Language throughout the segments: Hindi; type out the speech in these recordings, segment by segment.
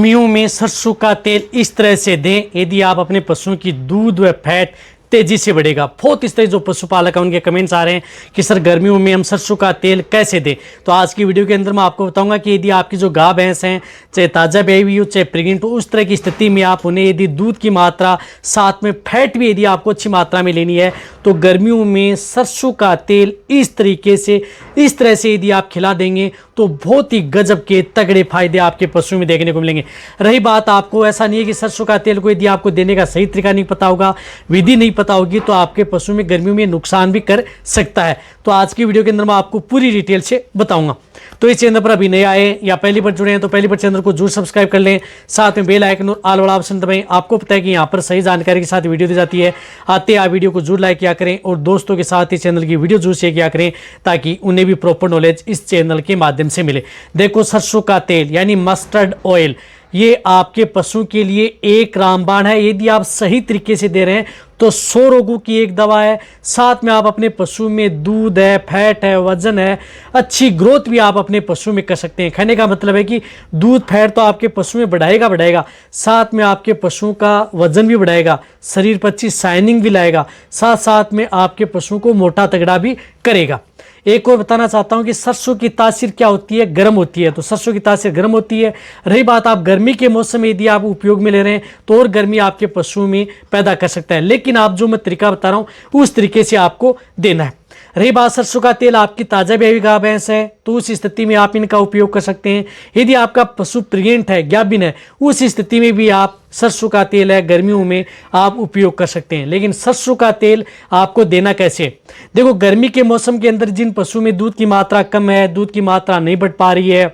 गर्मियों में सरसों का तेल इस तरह से दें यदि आप अपने पशुओं की दूध व फैट तेजी से बढ़ेगा। बहुत इस तरह जो पशुपालक हैं उनके कमेंट्स आ रहे हैं कि सर गर्मियों में हम सरसों का तेल कैसे दें। तो आज की वीडियो के अंदर मैं आपको बताऊंगा कि यदि आपकी जो गाय भैंस हैं चाहे ताज़ा ब्याई हुई हो चाहे प्रेग्नेंट हो, उस तरह की स्थिति में आप उन्हें यदि दूध की मात्रा साथ में फैट भी यदि आपको अच्छी मात्रा में लेनी है तो गर्मियों में सरसों का तेल इस तरह से यदि आप खिला देंगे तो बहुत ही गजब के तगड़े फायदे आपके पशु में देखने को मिलेंगे। रही बात, आपको ऐसा नहीं है कि सरसों का तेल को यदि आपको देने का सही तरीका नहीं पता होगा, विधि नहीं पता होगी, तो आपके पशु में गर्मियों में नुकसान भी कर सकता है। तो आज की वीडियो के अंदर मैं आपको पूरी डिटेल से बताऊंगा। तो इस चैनल पर अभी नए आए या पहली बार जुड़े हैं तो पहली बार चैनल को जरूर सब्सक्राइब कर लें, साथ में बेल आइकन और ऑल वाला ऑप्शन दबाएं। आपको पता है कि यहाँ पर सही जानकारी के साथ वीडियो दी जाती है। आते आप वीडियो को जरूर लाइक किया करें और दोस्तों के साथ इस चैनल की वीडियो जरूर शेयर किया करें ताकि उन्हें भी प्रॉपर नॉलेज इस चैनल के माध्यम से मिले। देखो, सरसों का तेल यानी मस्टर्ड ऑयल, ये आपके पशु के लिए एक रामबाण है। यदि आप सही तरीके से दे रहे हैं तो 100 रोगों की एक दवा है। साथ में आप अपने पशु में दूध है, फैट है, वजन है, अच्छी ग्रोथ भी आप अपने पशु में कर सकते हैं। कहने का मतलब है कि दूध फैट तो आपके पशु में बढ़ाएगा, साथ में आपके पशु का वजन भी बढ़ाएगा, शरीर पर अच्छी शाइनिंग भी लाएगा, साथ में आपके पशु को मोटा तगड़ा भी करेगा। एक और बताना चाहता हूं कि सरसों की तासीर क्या होती है, गर्म होती है। तो सरसों की तासीर गर्म होती है। रही बात, आप गर्मी के मौसम में यदि आप उपयोग में ले रहे हैं तो और गर्मी आपके पशुओं में पैदा कर सकता है, लेकिन आप जो मैं तरीका बता रहा हूं उस तरीके से आपको देना है। रही बात, सरसों का तेल आपकी ताज़ा ब्याई गाय भैंस है तो उस स्थिति में आप इनका उपयोग कर सकते हैं। यदि आपका पशु प्रेग्नेंट है, गाभिन है, उस स्थिति में भी आप सरसों का तेल है गर्मियों में आप उपयोग कर सकते हैं। लेकिन सरसों का तेल आपको देना कैसे? देखो, गर्मी के मौसम के अंदर जिन पशु में दूध की मात्रा कम है, दूध की मात्रा नहीं बढ़ पा रही है,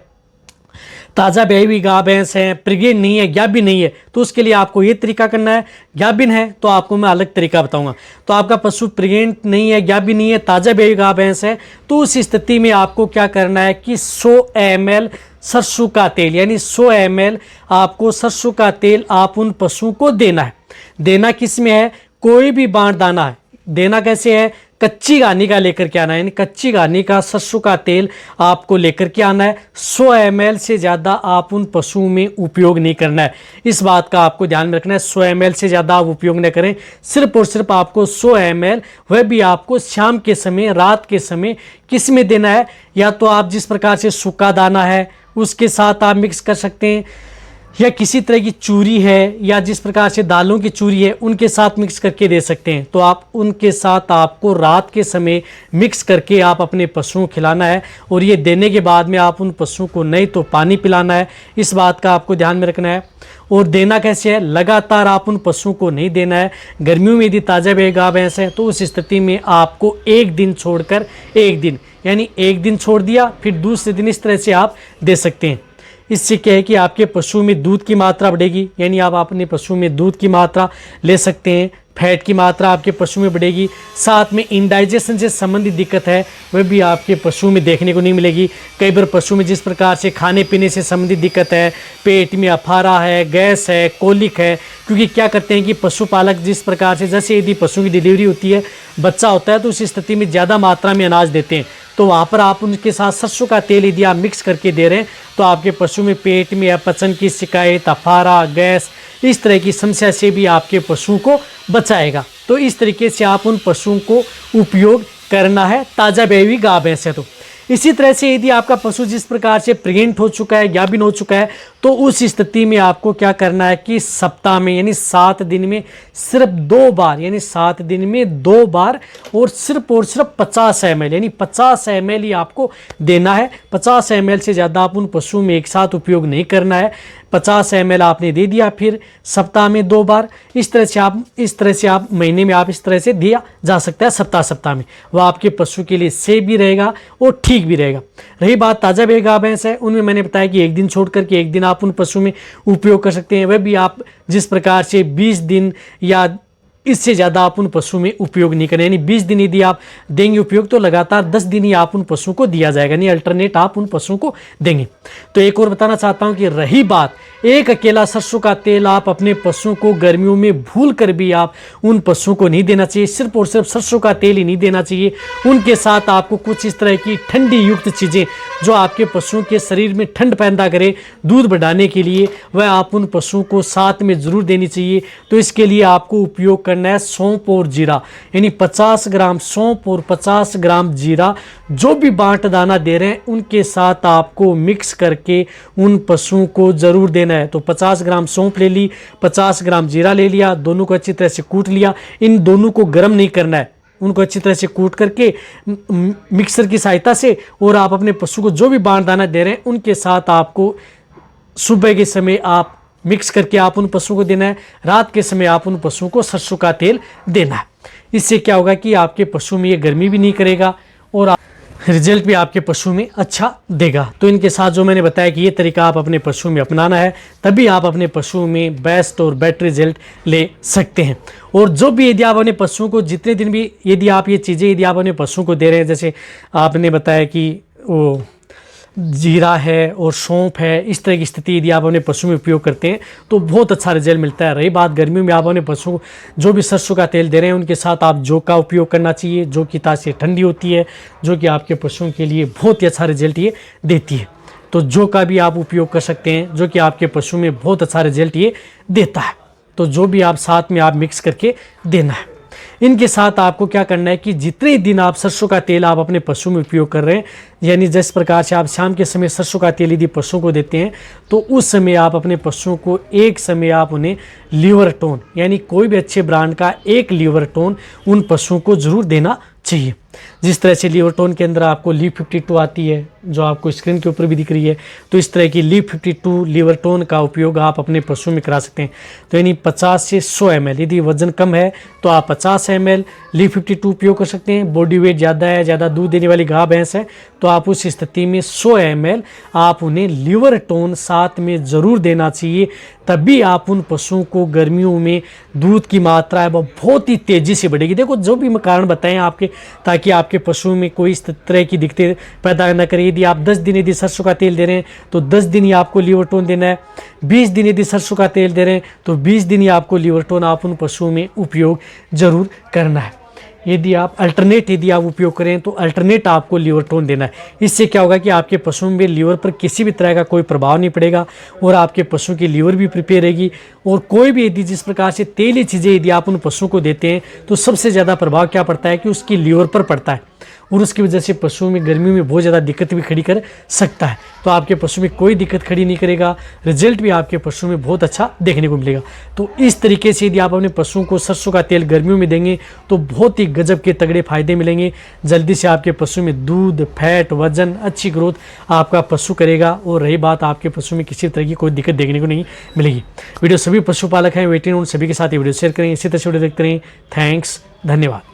ताज़ा ब्याई हुई गाय भैंस है, प्रेग्नेंट नहीं है, गाभिन नहीं है, तो उसके लिए आपको ये तरीका करना है। गाभिन है तो आपको मैं अलग तरीका बताऊंगा। तो आपका पशु प्रेग्नेंट नहीं है, गाभिन नहीं है, ताज़ा ब्याई हुई गाय भैंस है, तो उस स्थिति में आपको क्या करना है कि 100 ml सरसों का तेल यानी 100 ml आपको सरसों का तेल आप उन पशुओं को देना है। देना किस में है? कोई भी बांट दाना है। देना कैसे है? कच्ची घानी का लेकर के आना है, यानी कच्ची घानी का सरसों का तेल आपको लेकर के आना है। 100 ml से ज़्यादा आप उन पशुओं में उपयोग नहीं करना है। इस बात का आपको ध्यान में रखना है। 100 ml से ज़्यादा आप उपयोग न करें। सिर्फ और सिर्फ आपको 100 ml, वह भी आपको शाम के समय, रात के समय किस में देना है? या तो आप जिस प्रकार से सूखा दाना है उसके साथ आप मिक्स कर सकते हैं, या किसी तरह की चूरी है या जिस प्रकार से दालों की चूरी है उनके साथ मिक्स करके दे सकते हैं। तो आप उनके साथ आपको रात के समय मिक्स करके आप अपने पशुओं को खिलाना है। और ये देने के बाद में आप उन पशुओं को नहीं तो पानी पिलाना है। इस बात का आपको ध्यान में रखना है। और देना कैसे है? लगातार आप उन पशुओं को नहीं देना है। गर्मियों में यदि ताज़ा ब्याई गाय भैंस है तो उस स्थिति में आपको एक दिन छोड़कर एक दिन, यानी एक दिन छोड़ दिया फिर दूसरे दिन, इस तरह से आप दे सकते हैं। इससे क्या है कि आपके पशु में दूध की मात्रा बढ़ेगी, यानी आप अपने पशु में दूध की मात्रा ले सकते हैं, फैट की मात्रा आपके पशु में बढ़ेगी। साथ में इंडाइजेशन से संबंधित दिक्कत है वह भी आपके पशु में देखने को नहीं मिलेगी। कई बार पशु में जिस प्रकार से खाने पीने से संबंधित दिक्कत है, पेट में अफारा है, गैस है, कोलिक है, क्योंकि क्या करते हैं कि पशुपालक जिस प्रकार से, जैसे यदि पशु की डिलीवरी होती है, बच्चा होता है, तो उस स्थिति में ज़्यादा मात्रा में अनाज देते हैं। तो वहाँ पर आप उनके साथ सरसों का तेल यदि आप मिक्स करके दे रहे हैं तो आपके पशु में पेट में अपचन की शिकायत, अफारा, गैस, इस तरह की समस्या से भी आपके पशुओं को बचाएगा। तो इस तरीके से आप उन पशुओं को उपयोग करना है ताज़ा ब्याई हुई गाय भैंस है तो। इसी तरह से यदि आपका पशु जिस प्रकार से प्रेग्नेंट हो चुका है, गाभिन हो चुका है, तो उस स्थिति में आपको क्या करना है कि सप्ताह में यानी 7 दिन में सिर्फ 2 बार, यानी 7 दिन में 2 बार और सिर्फ 50 ml, यानी 50 ml ही आपको देना है। 50 ml से ज़्यादा आप उन पशुओं में एक साथ उपयोग नहीं करना है। 50 ml आपने दे दिया, फिर सप्ताह में 2 बार, इस तरह से आप महीने में आप इस तरह से दिया जा सकता है सप्ताह में। वह आपके पशु के लिए सेफ भी रहेगा और ठीक भी रहेगा। रही बात ताज़ा ब्याई गाय भैंस है, उनमें मैंने बताया कि एक दिन छोड़ करके एक दिन आप उन पशु में उपयोग कर सकते हैं। वह भी आप जिस प्रकार से 20 दिन या इससे ज़्यादा आप उन पशु में उपयोग नहीं करें, यानी 20 दिन यदि आप देंगे उपयोग तो लगातार 10 दिन ही आप उन पशुओं को दिया जाएगा, यानी अल्टरनेट आप उन पशुओं को देंगे। तो एक और बताना चाहता हूं कि रही बात, एक अकेला सरसों का तेल आप अपने पशुओं को गर्मियों में भूल कर भी आप उन पशुओं को नहीं देना चाहिए। सिर्फ और सिर्फ सरसों का तेल ही नहीं देना चाहिए, उनके साथ आपको कुछ इस तरह की ठंडी युक्त चीज़ें जो आपके पशुओं के शरीर में ठंड पैदा करे दूध बढ़ाने के लिए, वह आप उन पशुओं को साथ में ज़रूर देनी चाहिए। तो इसके लिए आपको उपयोग करना है सौंफ और जीरा, यानी 50 ग्राम सौंफ और 50 ग्राम जीरा जो भी बांट दाना दे रहे हैं उनके साथ आपको मिक्स करके उन पशुओं को ज़रूर देना है। तो 50 ग्राम सौंफ ले ली, 50 ग्राम जीरा ले लिया, दोनों को अच्छी तरह से कूट लिया। इन दोनों को गर्म नहीं करना है, उनको अच्छी तरह से कूट करके मिक्सर की सहायता से, और आप अपने पशु को जो भी बांट दाना दे रहे हैं उनके साथ आपको सुबह के समय आप मिक्स करके आप उन पशुओं को देना है, रात के समय आप उन पशुओं को सरसों का तेल देना है। इससे क्या होगा कि आपके पशु में ये गर्मी भी नहीं करेगा और रिजल्ट भी आपके पशु में अच्छा देगा। तो इनके साथ जो मैंने बताया कि ये तरीका आप अपने पशु में अपनाना है, तभी आप अपने पशु में बेस्ट और बेटर रिजल्ट ले सकते हैं। और जो भी यदि आप अपने पशुओं को जितने दिन भी यदि आप ये चीज़ें यदि आप अपने पशुओं को दे रहे हैं, जैसे आपने बताया कि वो जीरा है और सौंफ है, इस तरह की स्थिति यदि आप अपने पशु में उपयोग करते हैं तो बहुत अच्छा रिजल्ट मिलता है। रही बात गर्मियों में आप अपने पशु को जो भी सरसों का तेल दे रहे हैं उनके साथ आप जौ का उपयोग करना चाहिए, जो कि तासीर ठंडी होती है, जो कि आपके पशुओं के लिए बहुत ही अच्छा रिजल्ट ये देती है। तो जौ का भी आप उपयोग कर सकते हैं, जो कि आपके पशु में बहुत अच्छा रिजल्ट ये देता है। तो जो भी आप साथ में आप मिक्स करके देना है। इनके साथ आपको क्या करना है कि जितने दिन आप सरसों का तेल आप अपने पशु में उपयोग कर रहे हैं, यानी जिस प्रकार से आप शाम के समय सरसों का तेल यदि पशुओं को देते हैं तो उस समय आप अपने पशुओं को एक समय आप उन्हें लीवर टोन, यानी कोई भी अच्छे ब्रांड का एक लीवर टोन उन पशुओं को ज़रूर देना चाहिए। जिस तरह से लीवर टोन के अंदर आपको लीव 52 आती है, जो आपको स्क्रीन के ऊपर भी दिख रही है, तो इस तरह की लीव 52 लीवर टोन का उपयोग आप अपने पशु में करा सकते हैं। तो यानी 50 से 100 ml, यदि वजन कम है तो आप 50 ml लीव 52 उपयोग कर सकते हैं। बॉडी वेट ज़्यादा है, ज़्यादा दूध देने वाली गाय भैंस है, तो आप उस स्थिति में 100 ml आप उन्हें लीवर टोन साथ में ज़रूर देना चाहिए। तभी आप उन पशुओं को गर्मियों में दूध की मात्रा है वो बहुत ही तेज़ी से बढ़ेगी। देखो जो भी मैं कारण बताएं आपके, ताकि आपके पशु में कोई इस तरह की दिक्कतें पैदा न करे। यदि आप 10 दिन यदि सरसों का तेल दे रहे हैं तो 10 दिन ही आपको लीवर टोन देना है। 20 दिन यदि सरसों का तेल दे रहे हैं तो 20 दिन ही आपको लीवर टोन आप उन पशुओं में उपयोग ज़रूर करना है। यदि आप अल्टरनेट यदि आप उपयोग करें तो अल्टरनेट आपको लीवर टोन देना है। इससे क्या होगा कि आपके पशुओं में लीवर पर किसी भी तरह का कोई प्रभाव नहीं पड़ेगा और आपके पशु की लीवर भी प्रिपेयर रहेगी। और कोई भी यदि जिस प्रकार से तेली चीज़ें यदि आप उन पशुओं को देते हैं तो सबसे ज़्यादा प्रभाव क्या पड़ता है कि उसकी लीवर पर पड़ता है, और उसकी वजह से पशुओं में गर्मी में बहुत ज़्यादा दिक्कत भी खड़ी कर सकता है। तो आपके पशु में कोई दिक्कत खड़ी नहीं करेगा, रिजल्ट भी आपके पशु में बहुत अच्छा देखने को मिलेगा। तो इस तरीके से यदि आप अपने पशुओं को सरसों का तेल गर्मियों में देंगे तो बहुत ही गजब के तगड़े फायदे मिलेंगे। जल्दी से आपके पशु में दूध, फैट, वजन, अच्छी ग्रोथ आपका पशु करेगा। और रही बात आपके पशु में किसी तरह की कोई दिक्कत देखने को नहीं मिलेगी। वीडियो सभी पशुपालक हैं वेटिंग उन सभी के साथ ये वीडियो शेयर करें, इसी तरह से वीडियो देखते रहें। थैंक्स, धन्यवाद।